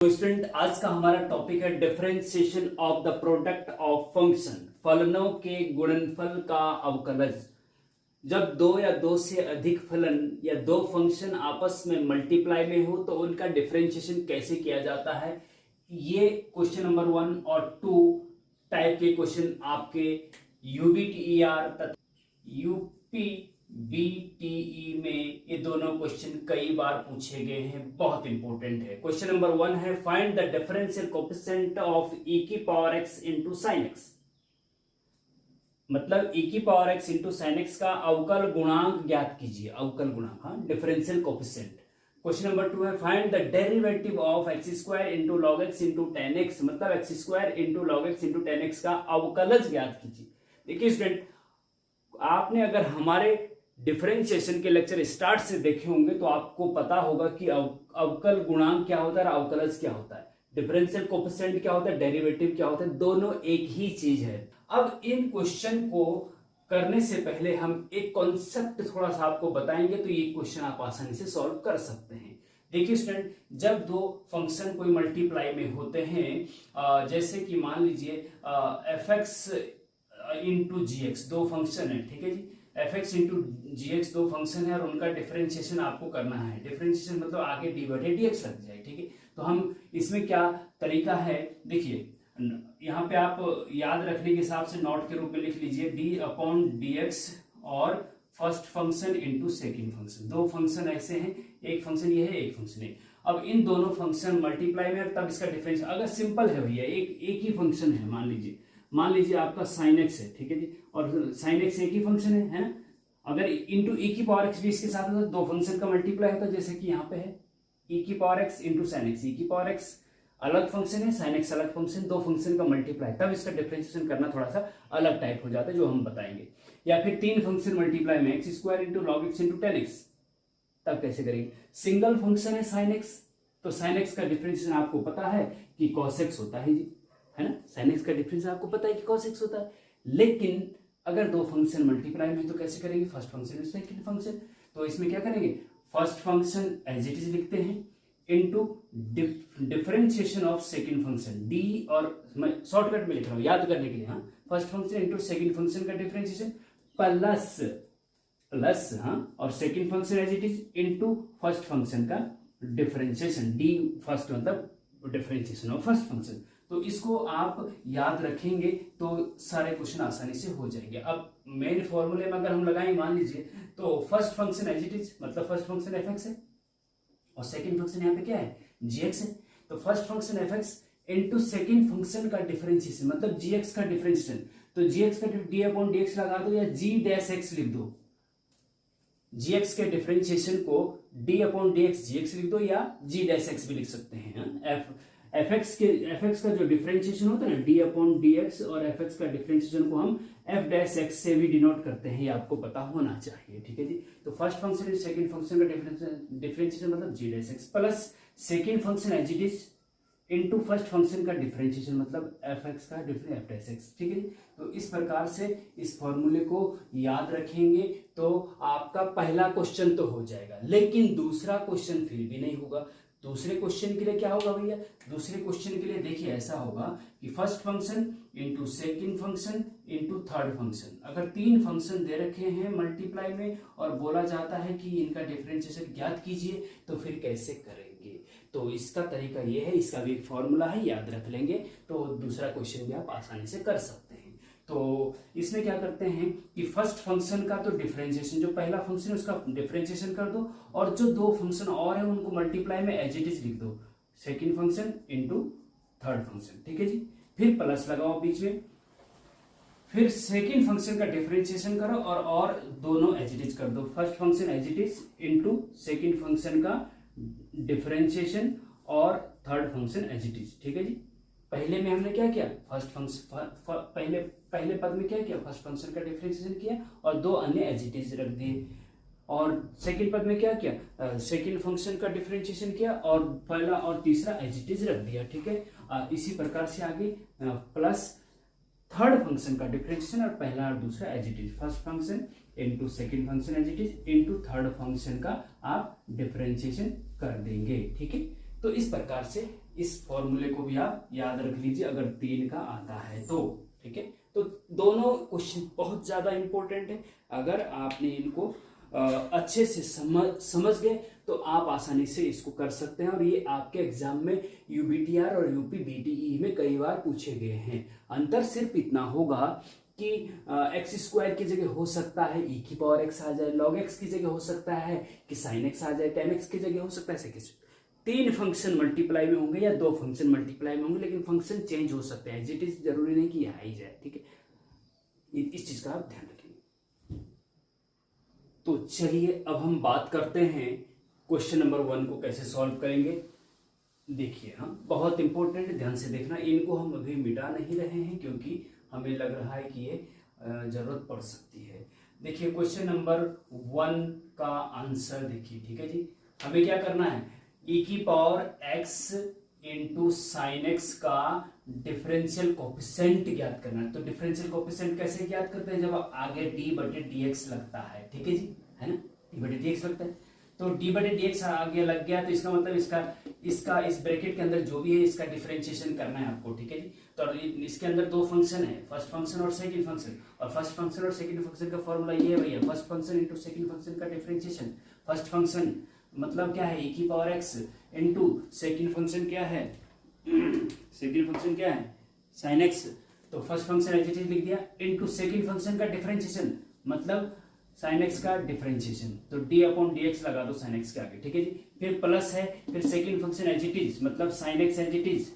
तो स्टूडेंट आज का हमारा टॉपिक है differentiation of the product of function, फलनों के गुणनफल का अवकलज। जब दो या दो से अधिक फलन या दो फंक्शन आपस में मल्टीप्लाई में हो तो उनका डिफरेंशिएशन कैसे किया जाता है, ये क्वेश्चन नंबर 1 और 2 टाइप के क्वेश्चन आपके यूबीटीईआर तथा यूपीबीटीई में ये दोनों क्वेश्चन कई बार पूछे गए हैं, बहुत इंपॉर्टेंट है। क्वेश्चन नंबर 1 है find the differential coefficient of e की power x into sin x। मतलब e की power x into sin x का अवकल गुणांक ज्ञात कीजिए। अवकल गुणांक, हाँ, डिफरेंशियल कोएफिशिएंट। क्वेश्चन नंबर 2 है find the derivative of x square into log x into ten x. मतलब x square into log x into ten x का अवकलज ज्ञात कीजिए। देखिए स्टूडेंट, आपने अगर हमारे डिफरेंशिएशन के लेक्चर स्टार्ट से देखे होंगे तो आपको पता होगा कि अवकल गुणांक क्या होता है और अवकलज क्या होता है, डिफरेंशियल कोएफिशिएंट क्या होता है, डेरिवेटिव क्या होता है, दोनों एक ही चीज है। अब इन क्वेश्चन को करने से पहले हम एक कॉन्सेप्ट थोड़ा सा आपको बताएंगे तो ये क्वेश्चन आप आसानी से सॉल्व कर सकते हैं। देखिए स्टूडेंट, जब दो फंक्शन कोई मल्टीप्लाई में होते हैं, जैसे कि मान लीजिए एफ एक्स इंटू जी एक्स, दो फंक्शन है, ठीक है जी, एफ एक्स इंटू जी एक्स दो फंक्शन है और उनका डिफरेंशिएशन आपको करना है। डिफरेंशिएशन मतलब आगे डी बटे डी एक्स लग जाए, ठीक है। तो हम इसमें क्या तरीका है, देखिए यहाँ पे आप याद रखने के हिसाब से नोट के रूप में लिख लीजिए डी अपॉन डी एक्स और first function into second function. दो फंक्शन ऐसे हैं, एक फंक्शन ये है, एक फंक्शन है। अब इन दोनों फंक्शन मल्टीप्लाई में तब इसका डिफरेंस, अगर सिंपल है भैया, एक ही फंक्शन है, मान लीजिए आपका sin x है, ठीक है जी, और sin x एक ही फंक्शन है ना। अगर इंटू e की पावर x भी इसके साथ होता है, दो फंक्शन का मल्टीप्लाई होता है, जैसे कि यहाँ पे है e की power x into sin x। e की पावर x अलग फंक्शन है, sin x अलग फंक्शन, दो फंक्शन का मल्टीप्लाई, तब इसका डिफरेंशिएशन करना थोड़ा सा अलग टाइप हो जाता है, जो हम बताएंगे। या फिर तीन फंक्शन मल्टीप्लाई में x square into log x into ten x, तब कैसे करेंगे। सिंगल फंक्शन है sin x, तो sin x का डिफरेंशिएशन आपको पता है कि cos x होता है जी, है ना। sin x का डिफरेंस आपको पता है कि cos x होता है। लेकिन अगर दो फंक्शन मल्टीप्लाई में तो कैसे करेंगे, फर्स्ट फंक्शन सेकंड फंक्शन। तो इसमें क्या करेंगे, first function as it is लिखते हैं into differentiation of second function, D, और मैं शॉर्टकट में लिख रहा हूं याद करने के लिए, हाँ, first function into second function का डिफरेंशिएशन प्लस हाँ, और second function as it is into first function का डिफरेंशिएशन, डी फर्स्ट मतलब डिफरेंशिएशन ऑफ फर्स्ट फंक्शन। तो इसको आप याद रखेंगे तो सारे क्वेश्चन आसानी से हो जाएंगे। अब मेन फॉर्मूले में अगर हम लगाएं, मान लीजिए, तो first function as it is मतलब फर्स्ट फंक्शन एफ एक्स है और सेकंड फंक्शन यहाँ पे क्या है, जी एक्स है। तो first function F x into second function का डिफरेंशिएशन मतलब जी एक्स का डिफरेंशिएशन, तो जी एक्स का डी अपॉन डी एक्स लगा दो या जी डैश एक्स लिख दो। जी एक्स के डिफरेंशिएशन को डी अपॉन डी एक्स जी एक्स लिख दो या जी डैश एक्स भी लिख सकते हैं। एफ एक्स का जो डिफरेंशिएशन होता है ना, डी अपॉन डी एक्स, और एफ एक्स का डिफरेंशिएशन को हम एफ डैश एक्स से भी डिनोट करते हैं, ये आपको पता होना चाहिए, ठीक है जी। तो फर्स्ट फंक्शन सेकंड फंक्शन का डिफरेंशिएशन मतलब G dash X plus second function as it is into first function का डिफरेंशिएशन मतलब एफ एक्स का डिफरेंस एफ डैश एक्स, ठीक है। तो इस प्रकार से इस फॉर्मूले को याद रखेंगे तो आपका पहला क्वेश्चन तो हो जाएगा, लेकिन दूसरा क्वेश्चन फिर भी नहीं होगा। दूसरे क्वेश्चन के लिए क्या होगा भैया, दूसरे क्वेश्चन के लिए देखिए ऐसा होगा कि first function into second function into third function. अगर तीन फंक्शन दे रखे हैं मल्टीप्लाई में और बोला जाता है कि इनका डिफरेंशिएशन ज्ञात कीजिए, तो फिर कैसे करेंगे। तो इसका तरीका ये है, इसका भी एक फॉर्मूला है, याद रख लेंगे तो दूसरा क्वेश्चन भी आप आसानी से कर सकते हैं। तो इसमें क्या करते हैं कि फर्स्ट फंक्शन का तो डिफरेंशिएशन, जो पहला फंक्शन है उसका डिफरेंशिएशन कर दो, और जो दो फंक्शन और है उनको मल्टीप्लाई में एज इट इज लिख दो, second function into third function, ठीक है जी। फिर प्लस लगाओ बीच में, फिर सेकंड फंक्शन का डिफरेंशिएशन करो और दोनों एज इट इज कर दो, first function as it is into second function का डिफरेंशिएशन और third function as it is, ठीक है जी। पहले में हमने क्या किया, फर्स्ट फंक्शन पहले पद में क्या किया, फर्स्ट फंक्शन का डिफरेंशिएशन किया और दो अन्य एज इट इज रख दिए, और सेकंड पद में क्या किया, सेकंड फंक्शन का डिफरेंशिएशन किया और पहला और तीसरा एज इट इज रख दिया, ठीक है। इसी प्रकार से आगे प्लस थर्ड फंक्शन का डिफरेंशिएशन और पहला और दूसरा as it is, first function into second function as it is into third function का आप डिफरेंशिएशन कर देंगे, ठीक है। तो इस प्रकार से इस फॉर्मूले को भी आप याद रख लीजिए अगर 3 का आता है तो, ठीक है। तो दोनों क्वेश्चन बहुत ज्यादा इंपॉर्टेंट है। अगर आपने इनको अच्छे से समझ गए तो आप आसानी से इसको कर सकते हैं, और ये आपके एग्जाम में यूबीटीआर और यूपी बीटीई में कई बार पूछे गए हैं। अंतर सिर्फ इतना होगा कि एक्स स्क्वायर की जगह हो सकता है ई की पावर एक्स आ जाए, लॉग एक्स की जगह हो सकता है कि साइन एक्स आ जाए, टेन एक्स की जगह हो सकता है सेक। 3 फंक्शन मल्टीप्लाई में होंगे या 2 फंक्शन मल्टीप्लाई में होंगे, लेकिन फंक्शन चेंज हो सकते हैं। इट इज जरूरी नहीं कि आ ही जाए, ठीक है। इस चीज का आप ध्यान रखेंगे। तो चलिए अब हम बात करते हैं क्वेश्चन नंबर 1 को कैसे सॉल्व करेंगे। देखिए हम बहुत इंपॉर्टेंट, ध्यान से देखना। इनको हम अभी मिटा नहीं रहे हैं क्योंकि हमें लग रहा है कि ये जरूरत पड़ सकती है। देखिए क्वेश्चन नंबर 1 का आंसर देखिए, ठीक है जी। हमें क्या करना है, e की power x into sine X का डिफरेंशियल कोफिशिएंट ज्ञात करना है। तो डिफरेंशियल कोफिशिएंट कैसे ज्ञात करते हैं, जब आगे d बटे dx लगता है, ठीक है जी, है ना, d बटे dx लगता है। तो d बटे dx आगे लग गया तो इसका मतलब इसका इस ब्रैकेट के अंदर जो भी है इसका डिफरेंशिएशन करना है आपको, ठीक है जी। तो इसके अंदर 2 फंक्शन है, फर्स्ट फंक्शन और सेकंड फंक्शन, और फर्स्ट फंक्शन और सेकंड फंक्शन का फॉर्मूला ये है भैया, first function into second function का डिफरेंशिएशन। फर्स्ट फंक्शन मतलब क्या है, e की power x into second function क्या है, सेकेंड फंक्शन क्या है साइन x। तो first function as it is लिख दिया, इंटू सेकेंड फंक्शन का डिफरेंशिएशन मतलब साइन x का डिफरेंशिएशन। तो d अपॉन dx लगा दो साइन x के आगे, ठीक है जी। फिर प्लस है, फिर second function as it is मतलब sine x as it is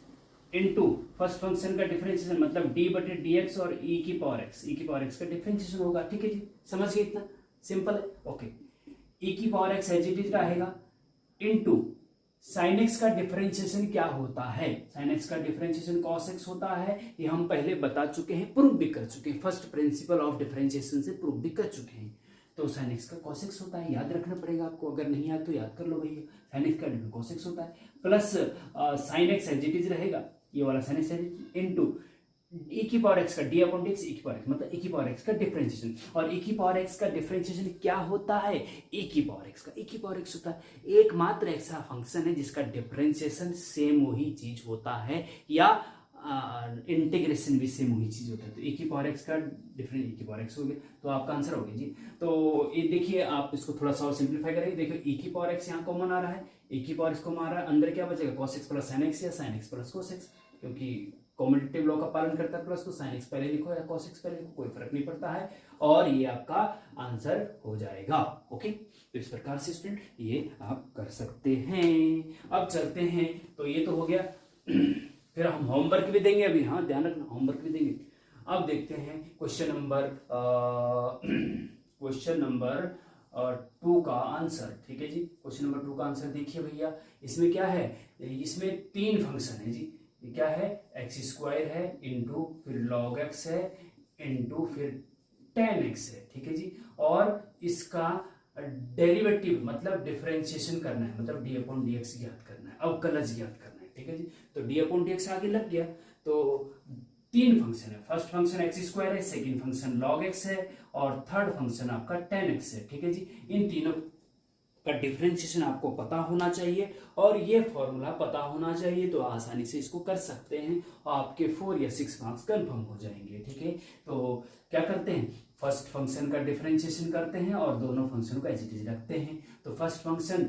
into first function का डिफरेंशिएशन मतलब d बटे dx और e की पावर x का डिफरेंशिएशन होगा, ठीक है जी। समझ गए, इतना सिंपल है, ओके। e की power x as it is रहेगा इंटू साइन एक्स का डिफरेंशिएशन क्या होता है, साइन एक्स का डिफरेंशिएशन कॉस एक्स होता है। ये हम पहले बता चुके हैं, प्रूव भी कर चुके हैं, फर्स्ट प्रिंसिपल ऑफ डिफरेंशिएशन से प्रूव भी कर चुके हैं। तो साइन एक्स का कॉस एक्स होता है, याद रखना पड़ेगा आपको, अगर नहीं याद तो याद कर लो भैया। साइन एक्स का कॉस एक्स होता है, plus sine X as it is रहेगा, ये वाला साइन एक्स इंटू e की पावर x का d अपॉन dx, e की पावर x मतलब e की पावर x का डिफरेंशिएशन। और e की पावर x का डिफरेंशिएशन क्या होता है, e की पावर x का, e की पावर x होता है एकमात्र ऐसा फंक्शन है जिसका डिफरेंशिएशन सेम वही चीज होता है, या इंटीग्रेशन भी सेम वही चीज होता है। तो e की पावर x का डिफरेंस e की पावर x हो गया, तो आपका आंसर हो गया जी। तो ये देखिए आप इसको थोड़ा सा और सिंप्लीफाई करेंगे, देखिए e की पावर x यहाँ कॉमन आ रहा है, e की पावर x कॉमन आ रहा है, अंदर क्या बचेगा cos x plus sin x या sin x plus cos x, क्योंकि कॉम्यूटेटिव लॉ का पालन करता है प्लस, तो sin x पहले लिखो या cos x पहले लिखो, कोई फर्क नहीं पड़ता है, और ये आपका आंसर हो जाएगा, ओके। तो इस प्रकार से स्टूडेंट ये आप कर सकते हैं। अब चलते हैं, तो ये तो हो गया फिर हम होमवर्क भी देंगे अभी, हाँ ध्यान रखना होमवर्क भी देंगे। अब देखते हैं क्वेश्चन नंबर 2 का आंसर, ठीक है जी। क्वेश्चन नंबर 2 का आंसर देखिए भैया, इसमें क्या है, इसमें 3 फंक्शन है जी। ये क्या है, एक्स स्क्वायर है इंटू फिर लॉग एक्स है इंटू फिर टेन एक्स है, ठीक है जी। और इसका डेरिवेटिव मतलब डिफरेंशिएशन करना है, मतलब डी अपॉन डी एक्स ज्ञात करना है, अवकलज ज्ञात करना है, ठीक है जी। तो डी अपॉन डी एक्स आगे लग गया। तो 3 फंक्शन है, फर्स्ट फंक्शन एक्स स्क्वायर है, सेकेंड फंक्शन लॉग एक्स है, और थर्ड फंक्शन आपका टेन एक्स है, ठीक है जी। इन तीनों का डिफरेंशिएशन आपको पता होना चाहिए और ये फॉर्मूला पता होना चाहिए, तो आसानी से इसको कर सकते हैं और आपके 4 या 6 मार्क्स कंफर्म हो जाएंगे, ठीक है। तो क्या करते हैं, फर्स्ट फंक्शन का डिफरेंशिएशन करते हैं और दोनों फंक्शन को एज इट इज रखते हैं। तो फर्स्ट फंक्शन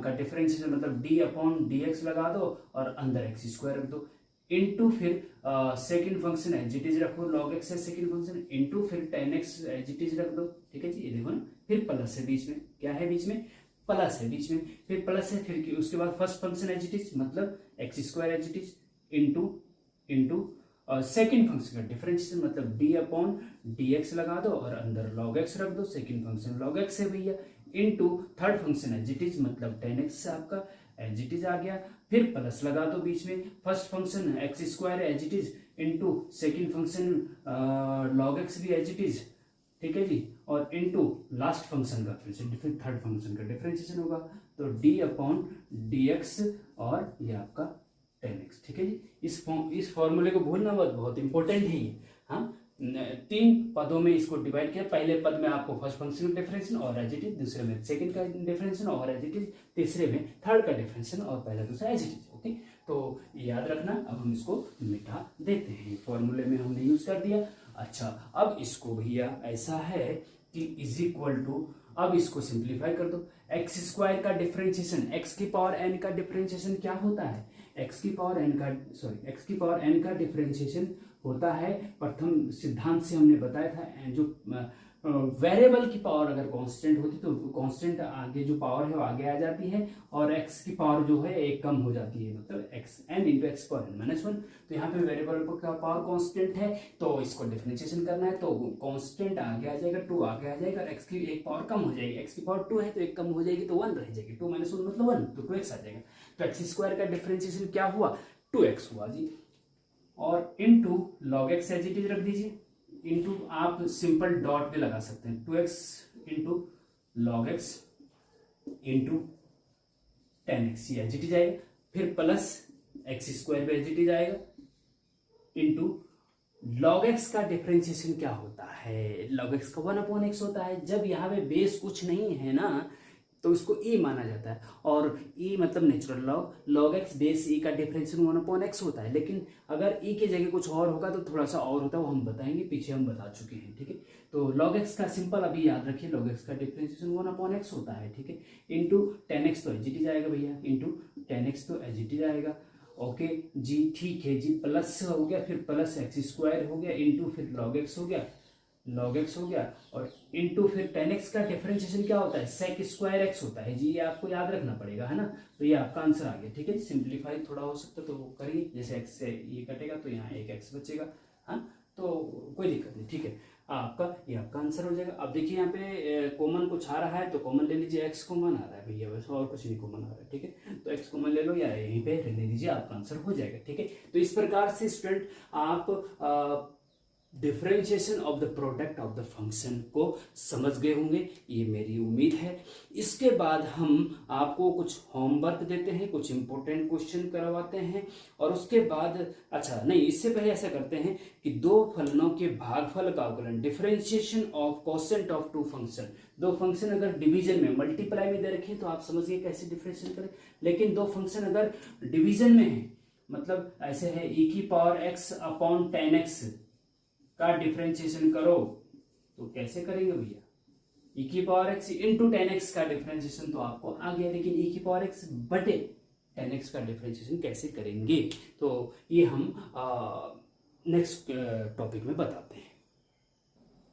का डिफरेंशिएशन मतलब डी अपॉन डी एक्स लगा दो और अंदर एक्स स्क्वायर रख दो, इनटू फिर second function as it is रखो, लॉग एक्स है सेकंड फंक्शन, इनटू फिर ten X as it is रख दो, ठीक है जी। ये देखो ना, फिर प्लस है बीच में, क्या है बीच में, प्लस है बीच में, फिर प्लस है, फिर उसके बाद first function as it is मतलब X square as it is into second function का डिफरेंशिएशन मतलब डी अपॉन डी एक्स लगा दो और अंदर लॉग एक्स रख दो, सेकेंड फंक्शन लॉग एक्स है भैया, into third function as it is मतलब टेन एक्स आपका एज इट इज आ गया, फिर प्लस लगा दो बीच में, first function X square as it is into second function log X भी एज इट इज, ठीक है जी, और इनटू लास्ट फंक्शन का फिर थर्ड फंक्शन का डिफरेंशिएशन होगा, तो डी अपॉन डी एक्स और ये आपका टेन एक्स, ठीक है जी। इस फॉर्मूले को भूलना बहुत इंपॉर्टेंट है ये, हाँ। 3 पदों में इसको डिवाइड किया, पहले पद में आपको फर्स्ट फंक्शन का डिफरेंशिएशन और एज इट इज, दूसरे में सेकंड का डिफरेंशिएशन और एज इट इज, तीसरे में थर्ड का डिफरेंशिएशन और पहला दूसरा एज इट इज, ओके। तो याद रखना। अब हम इसको मिटा देते हैं, फॉर्मूले में हमने यूज कर दिया। अच्छा, अब इसको भैया ऐसा है कि इज इक्वल टू, अब इसको सिंप्लीफाई कर दो। एक्स स्क्वायर का डिफरेंशिएशन, एक्स की पावर एन का डिफरेंशिएशन क्या होता है, एक्स की पावर एन का डिफरेंशिएशन होता है, प्रथम सिद्धांत से हमने बताया था, जो वेरिएबल की पावर अगर कांस्टेंट होती तो कांस्टेंट आगे जो पावर है वो आगे आ जाती है, और एक्स की पावर जो है एक कम हो जाती है, मतलब X N into X power N minus one. तो यहाँ पे वेरिएबल का पावर कांस्टेंट है, तो इसको डिफरेंशिएशन करना है, तो कांस्टेंट आगे आ जाएगा, 2 आगे आ जाएगा, एक्स की एक पावर कम हो जाएगी, एक्स की पावर 2 है तो एक कम हो जाएगी तो 1 रह जाएगी, 2 माइनस 1 मतलब 1, तो 2x आ जाएगा। तो एक्स स्क्वायर का डिफरेंशिएशन क्या हुआ, 2x हुआ जी, और into log X as it is रख दीजिए, इनटू आप सिंपल डॉट भी लगा सकते हैं, 2x into log x into 10x, ये एज इट इज आएगा, फिर प्लस एक्स स्क्वायर पे एज इट इज आएगा, इंटू लॉग एक्स का डिफरेंशिएशन क्या होता है, लॉग एक्स का 1/x होता है। जब यहाँ पे बेस कुछ नहीं है ना तो इसको e माना जाता है, और e मतलब natural log, log x base e का डिफरेंशिएशन 1/x होता है। लेकिन अगर e की जगह कुछ और होगा तो थोड़ा सा और होता है, वो हम बताएंगे, पीछे हम बता चुके हैं, ठीक है। तो लॉग एक्स का सिंपल अभी याद रखिए, लॉग एक्स का डिफरेंशिएशन 1/x होता है, ठीक है, इंटू 10x तो एज इट इज आएगा भैया, इंटू 10x तो एज इट इज आएगा, ओके जी, ठीक है जी, प्लस हो गया, फिर प्लस एक्स स्क्वायर हो गया, इंटू फिर लॉग एक्स हो गया, लॉग एक्स हो गया, और इंटू फिर 10x का डिफरेंशिएशन क्या होता है, सेक स्क्वायर एक्स होता है जी, ये आपको याद रखना पड़ेगा, है ना। तो ये आपका आंसर आ गया, ठीक है। सिंप्लीफाई थोड़ा हो सकता तो वो करिए, जैसे x से ये कटेगा तो यहाँ एक x बचेगा, हाँ, तो कोई दिक्कत नहीं, ठीक है, ये आपका आंसर हो जाएगा। अब देखिए यहाँ पे कॉमन कुछ आ रहा है तो कॉमन ले लीजिए, x कॉमन आ रहा है भैया, वैसे और कुछ नहीं कॉमन आ रहा है, ठीक है, तो x कॉमन ले लो या यहीं पे रहने दीजिए, आपका आंसर हो जाएगा, ठीक है। तो इस प्रकार से स्टूडेंट आप differentiation of the product of the function को समझ गए होंगे, ये मेरी उम्मीद है। इसके बाद हम आपको कुछ होमवर्क देते हैं, कुछ इंपॉर्टेंट क्वेश्चन करवाते हैं, और उसके बाद अच्छा नहीं, इससे पहले ऐसा करते हैं कि दो फलनों के भागफल का अवकलन, differentiation of quotient of two function, दो फंक्शन अगर डिवीजन में मल्टीप्लाई में दे रखे तो आप समझिए कैसे डिफरेंशिएट करें, लेकिन दो फंक्शन अगर डिवीजन में है, मतलब ऐसे है e की पावर x अपॉन 10x का डिफरेंशिएशन करो, तो कैसे करेंगे भैया, e की पावर x इंटू 10x का डिफरेंशिएशन तो आपको आ गया, लेकिन e की पावर x बटे 10x का डिफरेंशिएशन कैसे करेंगे, तो ये हम नेक्स्ट टॉपिक में बताते हैं।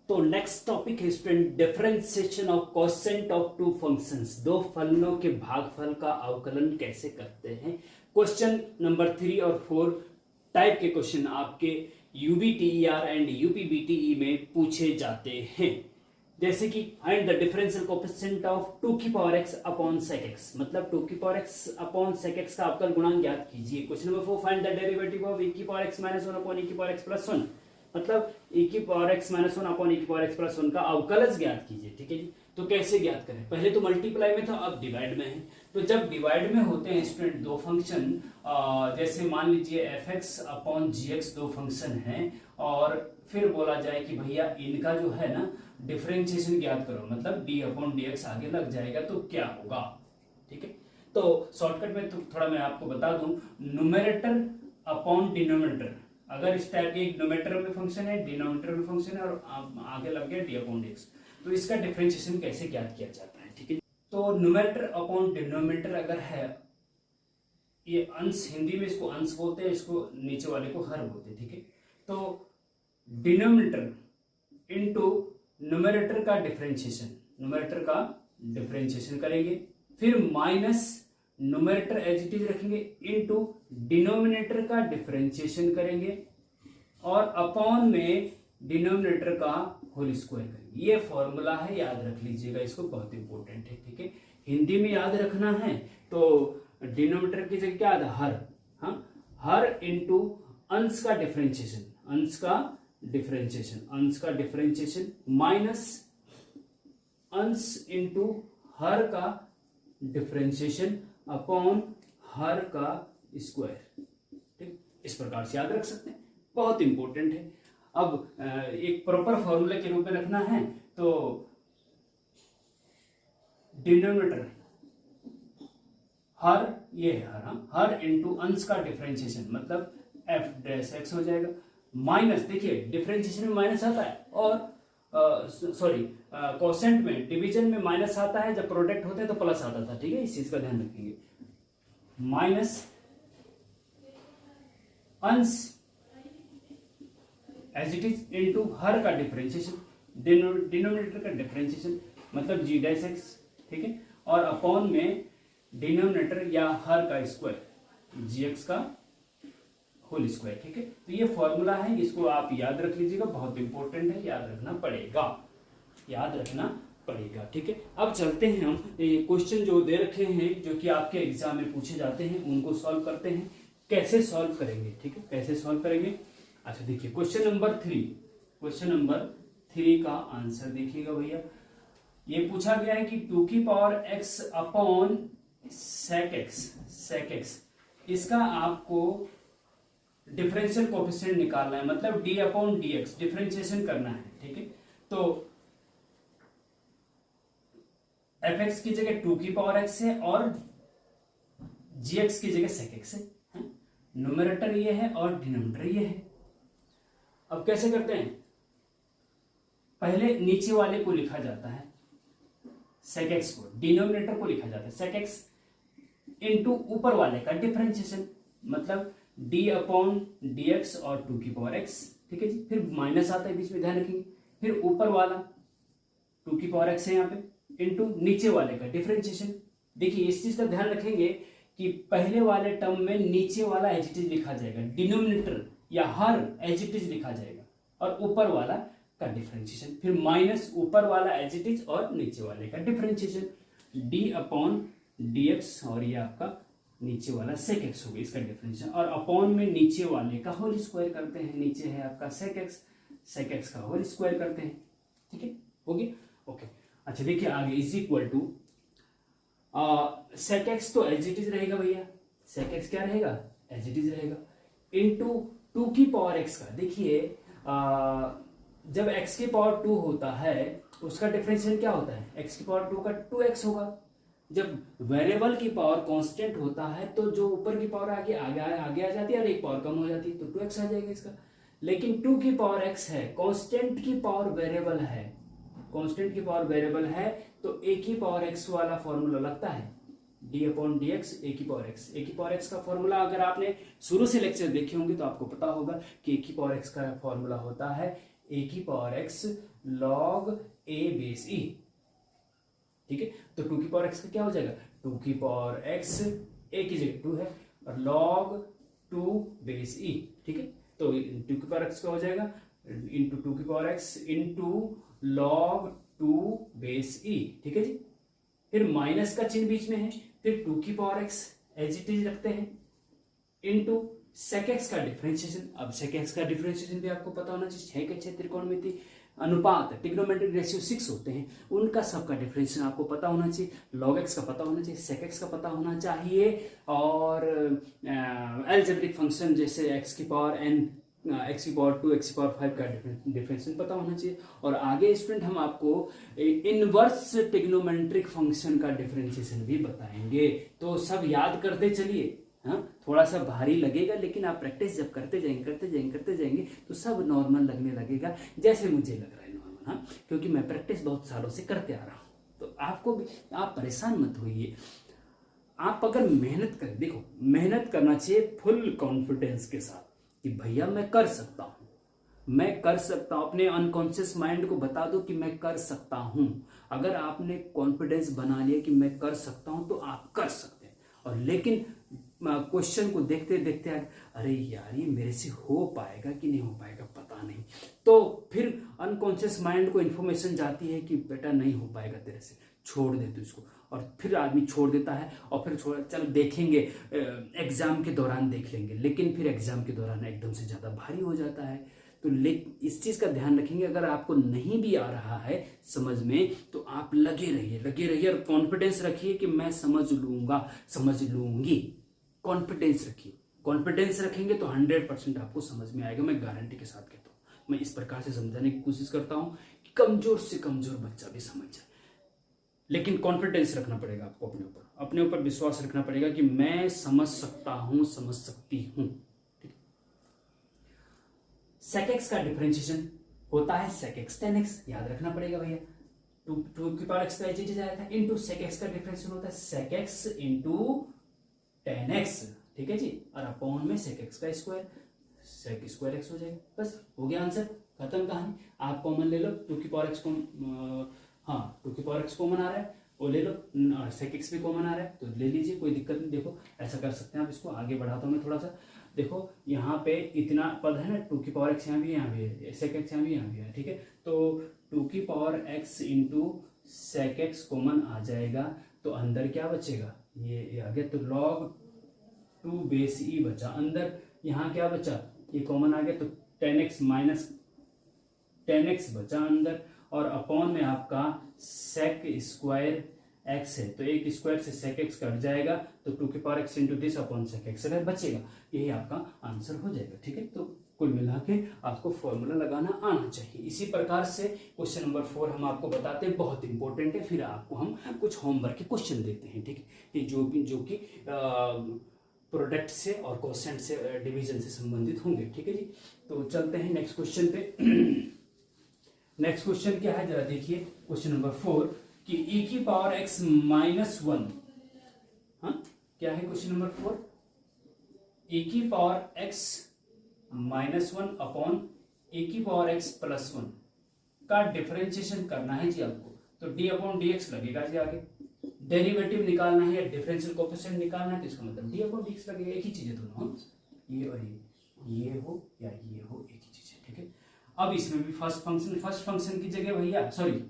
तो नेक्स्ट टॉपिक है student differentiation of quotient of two functions, दो फलनों के भागफल का अवकलन कैसे करते हैं। क्वेश्चन नंबर 3 और 4 टाइप के क्वेश्चन आपके UBTER एंड UPBTE में पूछे जाते हैं, जैसे कि find the differential coefficient of 2 की power x upon sec x, मतलब 2 की power x upon sec x का अवकल गुणांक ज्ञात कीजिए। Question number 4 find the derivative of e की power x minus 1 upon e की पावर x प्लस 1, मतलब e की power x minus 1 upon e की पावर x प्लस 1 का अवकलज ज्ञात कीजिए, ठीक है जी। तो कैसे ज्ञात करें, पहले तो मल्टीप्लाई में था, अब डिवाइड में है। तो जब डिवाइड में होते हैं स्टूडेंट दो फंक्शन, जैसे मान लीजिए fx अपॉन gx दो फंक्शन हैं, और फिर बोला जाए कि भैया इनका जो है ना डिफरेंशिएशन ज्ञात करो, मतलब d अपॉन dx आगे लग जाएगा तो क्या होगा, ठीक है। तो शॉर्टकट में तो थोड़ा मैं आपको बता दूं, न्यूमरेटर अपॉन डिनोमिनेटर, अगर इस टाइप के न्यूमरेटर में फंक्शन है, डिनोमिनेटर में फंक्शन है, और आगे लग गया d अपॉन dx, तो इसका डिफरेंशिएशन कैसे ज्ञात किया जाता है, ठीक है। तो न्यूमरेटर अपॉन डिनोमिनेटर अगर है, ये अंश, हिंदी में इसको अंश बोलते हैं, इसको नीचे वाले को हर बोलते हैं, ठीक है। तो डिनोमिनेटर इनटू न्यूमरेटर का डिफरेंशिएशन करेंगे, फिर minus numerator as it is रखेंगे इनटू डिनोमिनेटर का डिफरेंशिएशन करेंगे, और अपॉन में डिनोमिनेटर का होल स्क्वायर करेंगे। ये फॉर्मूला है, याद रख लीजिएगा, इसको बहुत इंपॉर्टेंट है, ठीक है। हिंदी में याद रखना है तो डिनोमिनेटर की जगह क्या आता है, हर, हाँ, हर इंटू अंश का डिफरेंशिएशन माइनस अंश इंटू हर का डिफरेंशिएशन अपॉन हर का स्क्वायर, ठीक, इस प्रकार से याद रख सकते हैं, बहुत इंपॉर्टेंट है। अब एक प्रॉपर फॉर्मूले के रूप में रखना है तो डिनोमिनेटर हर, ये हर, हर इंटू अंश का डिफरेंशिएशन मतलब एफ डैश एक्स हो जाएगा, माइनस, देखिए डिफरेंशिएशन में माइनस आता है, और सॉरी कोसेंट में, डिवीजन में माइनस आता है, जब प्रोडक्ट होते हैं तो प्लस आता था, ठीक है, इस चीज का ध्यान रखेंगे। माइनस अंश एज इट इज इंटू हर का डिफरेंशिएशन, डिनोमिनेटर का डिफरेंशिएशन मतलब जी डैश एक्स, ठीक है, और अपॉन में डिनोमिनेटर या हर का स्क्वायर जी एक्स का होल स्क्वायर, ठीक है। तो ये फॉर्मूला है, इसको आप याद रख लीजिएगा, बहुत इंपॉर्टेंट है, याद रखना पड़ेगा, याद रखना पड़ेगा, ठीक है। अब चलते हैं हम क्वेश्चन जो दे रखे हैं, जो कि आपके एग्जाम में पूछे जाते हैं, उनको सॉल्व करते हैं। कैसे सॉल्व करेंगे, ठीक है, कैसे सॉल्व करेंगे। अच्छा देखिए क्वेश्चन नंबर 3, क्वेश्चन नंबर 3 का आंसर देखिएगा भैया। ये पूछा गया है कि 2 की power x upon sec x, इसका आपको डिफरेंशियल कोएफिशिएंट निकालना है, मतलब d upon D x differentiation करना है, ठीक है। तो एफ एक्स की जगह 2 की पावर x है और gx की जगह sec x है, न्यूमरेटर ये है और डिनोमिनेटर ये है। अब कैसे करते हैं, पहले नीचे वाले को लिखा जाता है sec x को, डिनोमिनेटर को लिखा जाता है sec x इनटू ऊपर वाले का डिफरेंशिएशन मतलब d अपॉन डी एक्स और 2 की पावर x, ठीक है जी। फिर माइनस आता है बीच में, ध्यान रखेंगे। फिर ऊपर वाला 2 की पावर x है यहाँ पे, इनटू नीचे वाले का डिफरेंशिएशन। देखिए इस चीज का ध्यान रखेंगे कि पहले वाले टर्म में नीचे वाला एज इट इज लिखा जाएगा, डिनोमिनेटर या हर एज इट इज लिखा जाएगा, और ऊपर वाला का डिफरेंशिएशन, फिर माइनस ऊपर वाला एज इट इज और नीचे वाले का differentiation, d upon D x और ये आपका नीचे वाला sec x हो गया इसका डिफरेंशिएशन, और अपॉन में नीचे वाले का होल स्क्वायर करते हैं, नीचे है आपका sec x का होल स्क्वायर करते हैं, ठीक है, हो गया, ओके। अच्छा देखिए आगे is equal to sec x तो एज इट इज रहेगा भैया, sec x क्या रहेगा, एज इट इज रहेगा, इनटू 2 की पावर x का। देखिए जब x की पावर 2 होता है उसका डिफरेंशिएशन क्या होता है, x की पावर 2 का 2x होगा। जब वेरिएबल की पावर कांस्टेंट होता है तो जो ऊपर की पावर आगे आ जाती है और एक पावर कम हो जाती है, तो 2x आ जाएगा इसका। लेकिन 2 की पावर x है, कांस्टेंट की पावर वेरिएबल है, कांस्टेंट की पावर वेरिएबल है, तो a की पावर x वाला फॉर्मूला लगता है d अपॉन डी एक्स ए की पावर x। a की पावर x का फॉर्मूला अगर आपने शुरू से लेक्चर देखे होंगे तो आपको पता होगा कि a की पावर x का फॉर्मूला होता है a की power x log a base e, ठीक है। तो 2 की पावर x का क्या हो जाएगा, 2 की पावर x a की जगह 2 है और log 2 बेस e, ठीक है। तो 2 की पावर x का हो जाएगा इंटू 2 की power x into log 2 base e, ठीक है जी। फिर माइनस का चिन्ह बीच में है, फिर 2 की power x as it is रखते हैं इंटू sec x का डिफरेंशिएशन। अब sec x का डिफरेंशिएशन भी आपको पता होना चाहिए, 6 के 6 त्रिकोणमिति अनुपात ट्रिग्नोमेट्रिक रेशियो 6 होते हैं, उनका सबका डिफरेंशिएशन आपको पता होना चाहिए, log x का पता होना चाहिए, sec x का पता होना चाहिए, और अलजेब्रिक फंक्शन जैसे x की पावर n, x की पावर 2, x की पावर 5 का डिफरेंशिएशन पता होना चाहिए। और आगे स्टूडेंट हम आपको इनवर्स ट्रिग्नोमेट्रिक फंक्शन का डिफरेंशिएशन भी बताएंगे, तो सब याद करते चलिए। हाँ थोड़ा सा भारी लगेगा, लेकिन आप प्रैक्टिस जब करते जाएंगे तो सब नॉर्मल लगने लगेगा, जैसे मुझे लग रहा है नॉर्मल। हाँ क्योंकि मैं प्रैक्टिस बहुत सालों से करते आ रहा हूँ, तो आपको भी, आप परेशान मत होइए। आप अगर मेहनत करें, देखो मेहनत करना चाहिए फुल कॉन्फिडेंस के साथ कि भैया मैं कर सकता हूँ, मैं कर सकता हूँ। अपने अनकॉन्शियस माइंड को बता दो कि मैं कर सकता हूँ। अगर आपने कॉन्फिडेंस बना लिया कि मैं कर सकता हूँ तो आप कर सकते हैं। और लेकिन क्वेश्चन को देखते देखते अरे यार ये मेरे से हो पाएगा कि नहीं हो पाएगा पता नहीं, तो फिर अनकॉन्शियस माइंड को इन्फॉर्मेशन जाती है कि बेटा नहीं हो पाएगा तेरे से, छोड़ दे तू इसको। और फिर आदमी छोड़ देता है और फिर चल देखेंगे, एग्जाम के दौरान देख लेंगे, लेकिन फिर एग्जाम के दौरान एकदम से ज़्यादा भारी हो जाता है। तो इस चीज़ का ध्यान रखेंगे, अगर आपको नहीं भी आ रहा है समझ में तो आप लगे रहिए और कॉन्फिडेंस रखिए कि मैं समझ लूँगा, समझ लूँगी। कॉन्फिडेंस रखिए, कॉन्फिडेंस रखेंगे तो 100% आपको समझ में आएगा, मैं गारंटी के साथ कहता हूँ। मैं इस प्रकार से समझाने की कोशिश करता हूँ कि कमजोर से कमजोर बच्चा भी समझ जाए। लेकिन कॉन्फिडेंस रखना पड़ेगा आपको अपने ऊपर विश्वास रखना पड़ेगा कि मैं समझ सकता हूं, समझ सकती हूं। ठीक। sec x का डिफरेंशिएशन होता है sec x tan x, याद रखना पड़ेगा भैया। 2 की पावर x का एच आया था, इंटू sec x का डिफरेंशिएशन होता है sec x into tan x, ठीक है जी, और अपॉन में sec x का स्क्वायर, sec स्क्वायर x हो जाएगा। बस हो गया आंसर, खत्म कहानी। आप कॉमन ले लो, 2 की पावर x को, हाँ 2 की पावर x कॉमन आ रहा है, वो ले लो, sec x भी कॉमन आ रहा है तो ले लीजिए, कोई दिक्कत नहीं। देखो ऐसा कर सकते हैं आप, इसको आगे बढ़ाता हूँ मैं थोड़ा सा। देखो यहाँ पे इतना पद है ना, 2 की पावर x यहाँ भी है, sec x यहाँ भी है, ठीक है। तो 2 की power x into sec x common आ जाएगा, तो अंदर क्या बचेगा, ये आ गया, तो log 2 बेस e बचा, अंदर यहाँ क्या बचा, ये कॉमन आ गया, तो tan x minus tan x बचा अंदर, और अपॉन में आपका sec स्क्वायर x है, तो एक स्क्वायर से sec x कट जाएगा, तो 2 की power x into this upon sec x बचेगा, यही आपका आंसर हो जाएगा। ठीक है, तो कुल मिला के आपको फॉर्मूला लगाना आना चाहिए। इसी प्रकार से क्वेश्चन नंबर 4 हम आपको बताते हैं, बहुत इंपॉर्टेंट है, फिर आपको हम कुछ होमवर्क के क्वेश्चन देते हैं। ठीक है, जो कि प्रोडक्ट से और क्वेश्चन से डिवीजन से संबंधित होंगे। ठीक है जी, तो चलते हैं नेक्स्ट क्वेश्चन पे। नेक्स्ट क्वेश्चन क्या है जरा देखिए, क्वेश्चन नंबर 4 कि e की पावर x माइनस 1, हाँ क्या है क्वेश्चन नंबर 4, e की power x minus 1 upon e की पावर x प्लस 1 का डिफरेंशिएशन करना है जी आपको, तो d अपॉन dx लगेगा जी, आगे डेरिवेटिव निकालना है या डिफरेंशियल कोएफिशिएंट निकालना है, तो इसका मतलब d अपॉन dx लगेगा, एक ही चीज है दोनों, ये और ये हो या ये हो, एक ही चीज है। ठीक है, अब इसमें भी फर्स्ट फंक्शन की जगह भैया सॉरी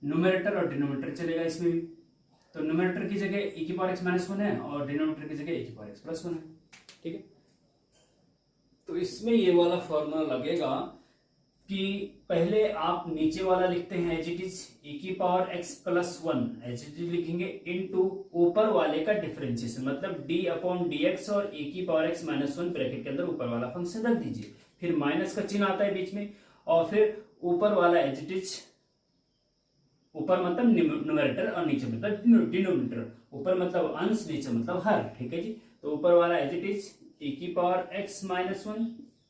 न्यूमरेटर और डिनोमिनेटर चलेगा इसमें भी, तो न्यूमरेटर की जगह e की पावर x माइनस 1 है और डिनोमिनेटर की जगह e की पावर x प्लस 1 है। ठीक है, तो इसमें ये वाला फॉर्मूला लगेगा कि पहले आप नीचे वाला लिखते हैं एज इट इज e की power x plus 1 as it is लिखेंगे, इनटू ऊपर वाले का डिफरेंशिएशन, मतलब d अपॉन dx और e की पावर x माइनस 1 ब्रैकेट के अंदर ऊपर वाला फंक्शन रख दीजिए, फिर माइनस का चिन्ह आता है बीच में, और फिर ऊपर वाला एज इट इज, ऊपर मतलब न्यूमरेटर और नीचे मतलब डिनोमिनेटर, ऊपर मतलब अंश, नीचे मतलब हर। ठीक है जी, तो ऊपर वाला एज इट इज e की power x minus 1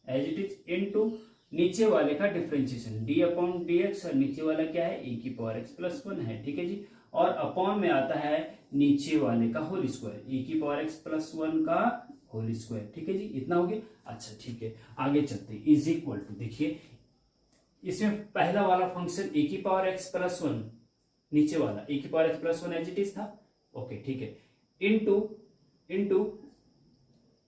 as it is into नीचे वाले का डिफरेंशिएशन d अपॉन dx, और नीचे वाला क्या है e की पावर x प्लस 1 है। ठीक है जी, और अपॉन में आता है नीचे वाले का होल स्क्वायर, e की पावर x प्लस 1 का होल स्क्वायर। ठीक है जी, इतना हो गया। अच्छा ठीक है, आगे चलते हैं, इज इक्वल टू, देखिए इसमें पहला वाला फंक्शन e की पावर x प्लस 1, नीचे वाला e की power x plus 1 as it is था, ओके ठीक है, इनटू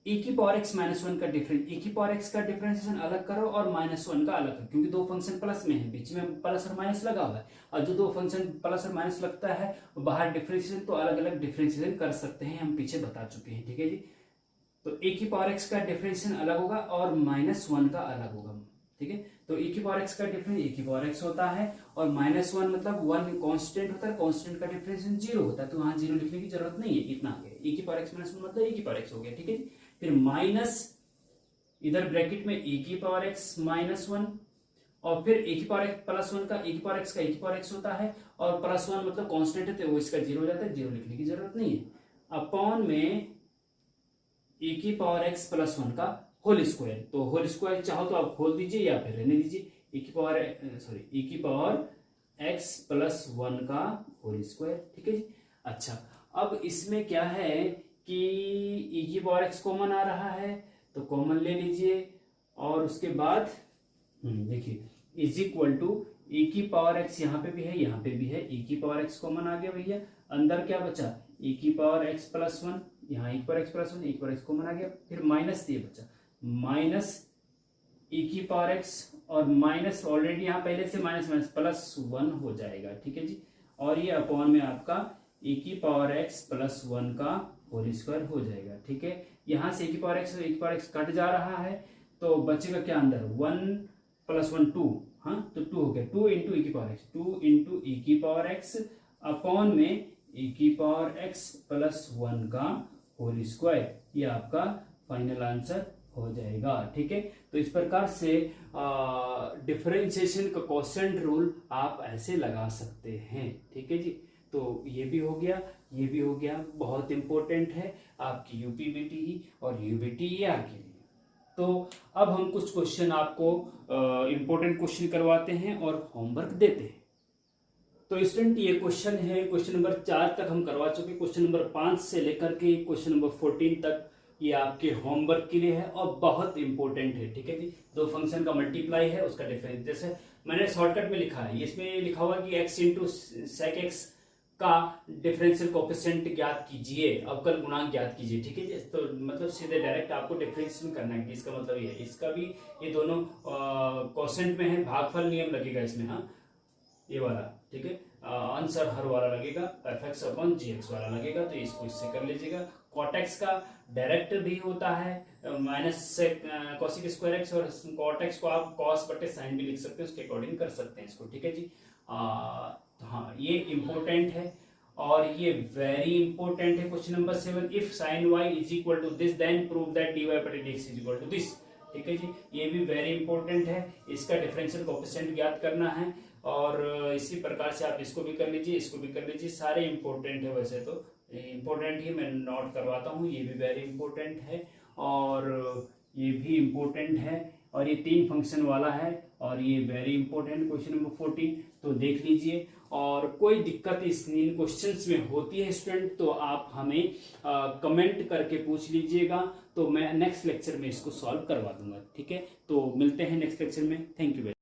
e की पावर x माइनस 1 का डिफरेंस, e की पावर x का डिफरेंशिएशन अलग करो और माइनस 1 का अलग करो, क्योंकि दो फंक्शन प्लस में है, बीच में प्लस और माइनस लगा हुआ है, और जो दो फंक्शन प्लस और माइनस लगता है बाहर डिफरेंशिएशन, तो अलग अलग डिफरेंशिएशन कर सकते हैं, हम पीछे बता चुके हैं। ठीक है जी, तो e की पावर x का डिफरेंशिएशन अलग होगा और माइनस 1 का अलग होगा। ठीक है, तो e की पावर x का डिफरेंस e की पावर x होता है, और माइनस 1 मतलब 1 कांस्टेंट होता है, कांस्टेंट का डिफरेंशिएशन 0 होता है, तो वहां 0 लिखने की जरूरत नहीं है, इतना आ गया, e की पावर x माइनस 1 मतलब e की पावर x हो गया। ठीक है, फिर माइनस इधर ब्रैकेट में e की पावर x माइनस 1, और फिर e की पावर x प्लस 1 का e की पावर x का e की पावर x होता है, और प्लस 1 मतलब कांस्टेंट है तो वो इसका 0 हो जाता है, 0 लिखने की जरूरत नहीं है, अपॉन में e की पावर x प्लस 1 का होल स्क्वायर, तो होल स्क्वायर चाहो तो आप खोल दीजिए या फिर रहने दीजिए, e की पावर x प्लस 1 का होल स्क्वायर। ठीक है जी, अच्छा अब इसमें क्या है कि e की पावर x कॉमन आ रहा है, तो कॉमन ले लीजिए, और उसके बाद देखिए इज इक्वल टू e की पावर x यहाँ पे भी है, यहाँ पे भी है, e की पावर x कॉमन आ गया भैया, अंदर क्या बचा e की पावर x प्लस 1, यहाँ e की पावर x प्लस 1, e की पावर x कॉमन आ गया, फिर माइनस ये बचा, माइनस e की पावर x, और माइनस ऑलरेडी यहाँ पहले से माइनस माइनस प्लस 1 हो जाएगा। ठीक है जी, और ये अपॉन में आपका e की पावर x प्लस 1 का होल स्क्वायर हो जाएगा। ठीक है, यहाँ से e की पावर x कट जा रहा है, तो बचेगा क्या अंदर 1 प्लस 1 2, हाँ तो 2 हो गया, 2 इंटू e की पावर x, 2 इंटू e की पावर x अपॉन में e की पावर x प्लस 1 का होल स्क्वायर, ये आपका फाइनल आंसर हो जाएगा। ठीक है, तो इस प्रकार से डिफरेंशिएशन का क्वोशिएंट रूल आप ऐसे लगा सकते हैं। ठीक है जी, तो ये भी हो गया, ये भी हो गया। बहुत इंपॉर्टेंट है आपकी यूपीबीटी और यूबीटीईआर के लिए। तो अब हम कुछ क्वेश्चन आपको इंपॉर्टेंट क्वेश्चन करवाते हैं और होमवर्क देते हैं। तो स्टूडेंट ये क्वेश्चन है, क्वेश्चन नंबर 4 तक हम करवा चुके। क्वेश्चन नंबर 5 से लेकर के क्वेश्चन नंबर 14 तक ये आपके होमवर्क के लिए है और बहुत इंपॉर्टेंट है। ठीक है जी, दो फंक्शन का मल्टीप्लाई है, उसका डिफरेंस। जैसे मैंने शॉर्टकट में लिखा है, इसमें लिखा हुआ कि x इंटू सेक एक्स का डिफरेंशियल कोएफिशिएंट ज्ञात कीजिए, अवकल गुणांक ज्ञात कीजिए। ठीक है जी, तो मतलब सीधे डायरेक्ट आपको डिफरेंशिएशन करना है। इसका मतलब ये है, इसका भी ये दोनों क्वोशिएंट में है, भागफल नियम लगेगा इसमें। हाँ, ये वाला ठीक है, आंसर हर वाला लगेगा, एफ अपॉन जी एक्स वाला लगेगा, तो इसको इससे कर लीजिएगा। कॉटेक्स का डायरेक्ट भी होता है, माइनस से कॉसिक स्क्वायर एक्स, और कॉटेक्स को आप कॉस बटे साइन भी लिख सकते हैं, उसके अकॉर्डिंग कर सकते हैं इसको। ठीक है जी, हाँ ये इंपॉर्टेंट है और ये वेरी इंपॉर्टेंट है। Question number 7, if sine Y is equal to this then prove that D Y बटे D X is equal to this. ठीक है जी, ये भी वेरी इंपॉर्टेंट है, इसका डिफरेंशियल कोएफिशिएंट ज्ञात करना है। और इसी प्रकार से आप इसको भी कर लीजिए, इसको भी कर लीजिए, सारे इंपॉर्टेंट है। वैसे तो इंपॉर्टेंट ही मैं नोट करवाता हूँ, ये भी वेरी इंपॉर्टेंट है और ये भी इंपॉर्टेंट है, और ये 3 फंक्शन वाला है और ये वेरी इंपॉर्टेंट क्वेश्चन नंबर 14, तो देख लीजिए। और कोई दिक्कत इन क्वेश्चंस में होती है स्टूडेंट, तो आप हमें कमेंट करके पूछ लीजिएगा, तो मैं नेक्स्ट लेक्चर में इसको सॉल्व करवा दूंगा। ठीक है, तो मिलते हैं नेक्स्ट लेक्चर में। Thank you.